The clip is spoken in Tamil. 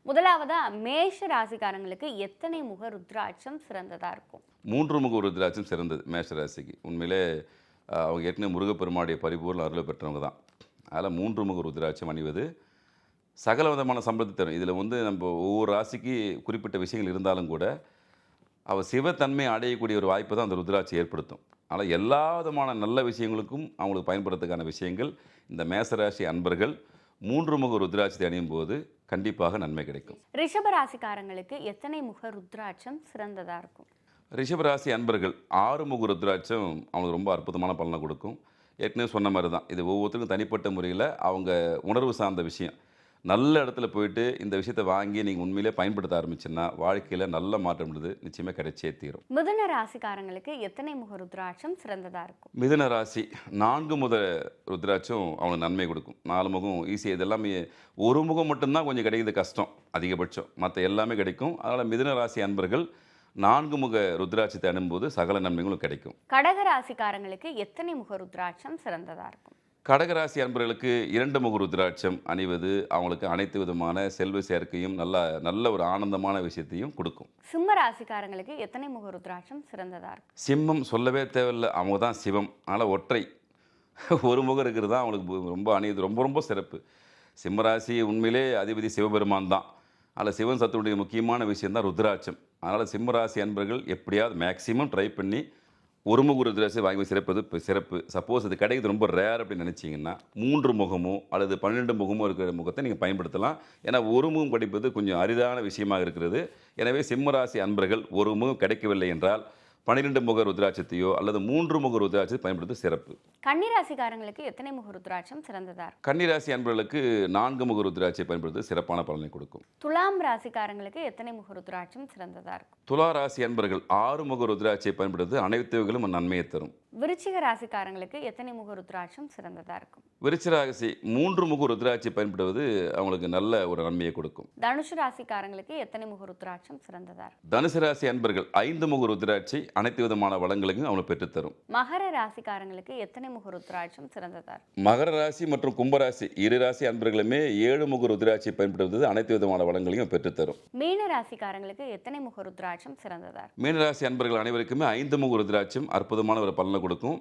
முதலாவதா மேஷ ராசிக்காரங்களுக்கு எத்தனை முக ருத்ராட்சம் சிறந்ததா இருக்கும்? 3 முக ருத்ராட்சம் சிறந்தது மேஷ ராசிக்கு. உண்மையிலே அவங்க ஏற்கனவே முருகப்பெருமானுடைய பரிபூர்ண அருளை பெற்றவங்க தான். அதில் 3 முக ருத்ராட்சம் அணிவது சகல விதமான சம்பளத்தை தரும். இதில் நம்ம ஒவ்வொரு ராசிக்கு குறிப்பிட்ட விஷயங்கள் இருந்தாலும் கூட அவள் சிவத்தன்மை அடையக்கூடிய ஒரு வாய்ப்பை தான் அந்த ருத்ராட்சி ஏற்படுத்தும். ஆனால் எல்லா விதமான நல்ல விஷயங்களுக்கும் அவங்களுக்கு பயன்படுறதுக்கான விஷயங்கள் இந்த மேசராசி அன்பர்கள் 3 முக ருத்ராட்சத்தை அணியும் போது கண்டிப்பாக நன்மை கிடைக்கும். ரிஷப ராசிக்காரங்களுக்கு எத்தனை முக ருத்ராட்சம் சிறந்ததா இருக்கும்? ரிஷபராசி அன்பர்கள் 6 முக ருத்ராட்சம் அவங்களுக்கு ரொம்ப அற்புதமான பலனை கொடுக்கும். ஏற்கனவே சொன்ன மாதிரி தான், இது ஒவ்வொருத்தருக்கும் தனிப்பட்ட முறையில் அவங்க உணர்வு சார்ந்த விஷயம். நல்ல இடத்துல போயிட்டு இந்த விஷயத்தை வாங்கி நீங்கள் உண்மையிலே பயன்படுத்த ஆரம்பிச்சுன்னா வாழ்க்கையில் நல்ல மாற்றம் நிச்சயமாக கிடைச்சே தீரும். மிதுன ராசிக்காரங்களுக்கு எத்தனை முக ருத்ராட்சம் சிறந்ததா இருக்கும்? மிதுன ராசி 4 முக ருத்ராட்சம் அவங்களுக்கு நன்மை கொடுக்கும். 4 முகம் ஈஸியாக, இது எல்லாமே ஒரு முகம் மட்டும்தான் கொஞ்சம் கிடைக்கிறது கஷ்டம் அதிகபட்சம், மற்ற எல்லாமே கிடைக்கும். அதனால் மிதுன ராசி அன்பர்கள் 4 முக ருத்ராட்சத்தை அணும்போது சகல நன்மைகளும் கிடைக்கும். கடக ராசிக்காரங்களுக்கு எத்தனை முக ருத்ராட்சம் சிறந்ததா இருக்கும்? கடகராசி அன்பர்களுக்கு 2 முக ருத்ராட்சம் அணிவது அவங்களுக்கு அனைத்து விதமான செல்வ சேர்க்கையும் நல்ல ஒரு ஆனந்தமான விஷயத்தையும் கொடுக்கும். சிம்ம ராசிக்காரங்களுக்கு எத்தனை முக ருத்ராட்சம் சிறந்ததா இருக்கும்? சிம்மம் சொல்லவே தேவையில்லை, அவங்க தான் சிவம். அதனால் ஒற்றை ஒரு முகம் இருக்கிறது தான் அவங்களுக்கு ரொம்ப அணிவது ரொம்ப ரொம்ப சிறப்பு. சிம்மராசி உண்மையிலே அதிபதி சிவபெருமான் தான். அதில் சிவன் சத்துடைய முக்கியமான விஷயம் தான் ருத்ராட்சம். அதனால் சிம்மராசி அன்பர்கள் எப்படியாவது மேக்சிமம் ட்ரை பண்ணி ஒரு முக ருத்ராட்சம் வாங்கி சிறப்பு. சப்போஸ் இது கிடைக்கிறது ரொம்ப ரேர் அப்படின்னு நினச்சிங்கன்னா 3 முகமோ அல்லது 12 முகமோ இருக்கிற முகத்தை நீங்கள் பயன்படுத்தலாம். ஏன்னா ஒரு முகம் கிடைப்பது கொஞ்சம் அரிதான விஷயமாக இருக்கிறது. எனவே சிம்மராசி அன்பர்கள் ஒரு முகம் கிடைக்கவில்லை என்றால் 12 முக ருத்ராட்சத்தையோ அல்லது 3 முக ருத்ராட்சத்தை பயன்படுத்த சிறப்பு. கன்னிராசிக்காரங்களுக்கு எத்தனை முக ருத்ராட்சம் சிறந்ததா இருக்கும்? கன்னிராசி அன்பர்களுக்கு 4 முக ருத்ராட்சியை பயன்படுத்த சிறப்பான பலனை கொடுக்கும். துலாம் ராசிக்காரங்களுக்கு எத்தனை முக ருத்ராட்சம் சிறந்ததா இருக்கும்? துலா ராசி அன்பர்கள் 6 முக ருத்ராட்சியை பயன்படுத்த அனைத்து வகையிலும் நன்மையை தரும். விருச்சிக ராசிக்காரங்களுக்கு எத்தனை முக ருத்ராட்சம் சிறந்ததா இருக்கும்? விருச்சிக ராசி 3 முக ருத்ராட்சி பயன்படுவது அவங்களுக்கு நல்ல ஒரு நன்மையை கொடுக்கும். தனுசு ராசிக்காரங்களுக்கு எத்தனை முக ருத்ராட்சம் சிறந்ததா இருக்கும்? தனுசு ராசி அன்பர்கள் 5 முக ருத்ராட்சி அனைத்து விதமான வளங்களையும் அவங்களுக்கு பெற்றுத்தரும். மகர ராசிக்காரங்களுக்கு எத்தனை முக ருத்ராட்சம் சிறந்ததா இருக்கும்? மகர ராசி மற்றும் கும்பராசி இரு ராசி அன்பர்களுமே 7 முக ருத்ராட்சி பயன்படுத்துவது அனைத்து விதமான வளங்களையும் பெற்றுத்தரும். மீன ராசிக்காரங்களுக்கு எத்தனை முக ருத்ராட்சம் சிறந்ததா இருக்கும்? மீனராசி அன்பர்கள் அனைவருக்குமே 5 முக ருத்ராட்சம் அற்புதமான ஒரு பலனை கொடுக்கும்.